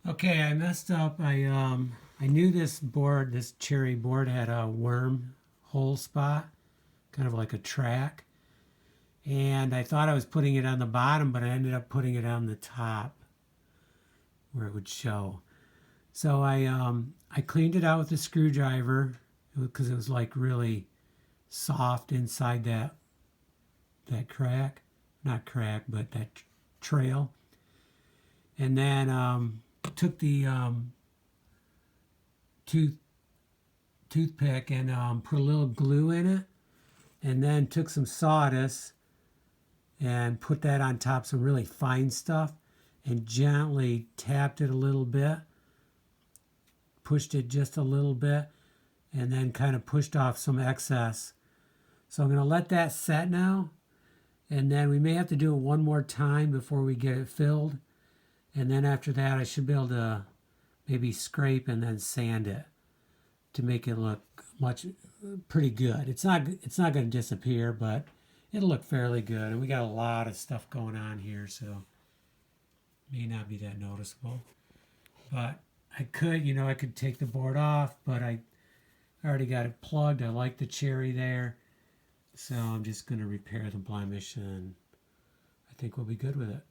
Okay, I messed up. I knew this cherry board had a worm hole spot, kind of like a track, and I thought I was putting it on the bottom, but I ended up putting it on the top where it would show. So I cleaned it out with a screwdriver because it was like really soft inside that crack, not crack, but that trail, and then took the tooth toothpick and put a little glue in it, and then took some sawdust and put that on top, some really fine stuff, and gently tapped it a little bit, pushed it just a little bit, and then kind of pushed off some excess. So I'm going to let that set now, and then we may have to do it one more time before we get it filled. And then after that, I should be able to maybe scrape and then sand it to make it look pretty good. It's not going to disappear, but it'll look fairly good. And we got a lot of stuff going on here, so it may not be that noticeable. But I could take the board off, but I already got it plugged. I like the cherry there, so I'm just going to repair the blemish, and I think we'll be good with it.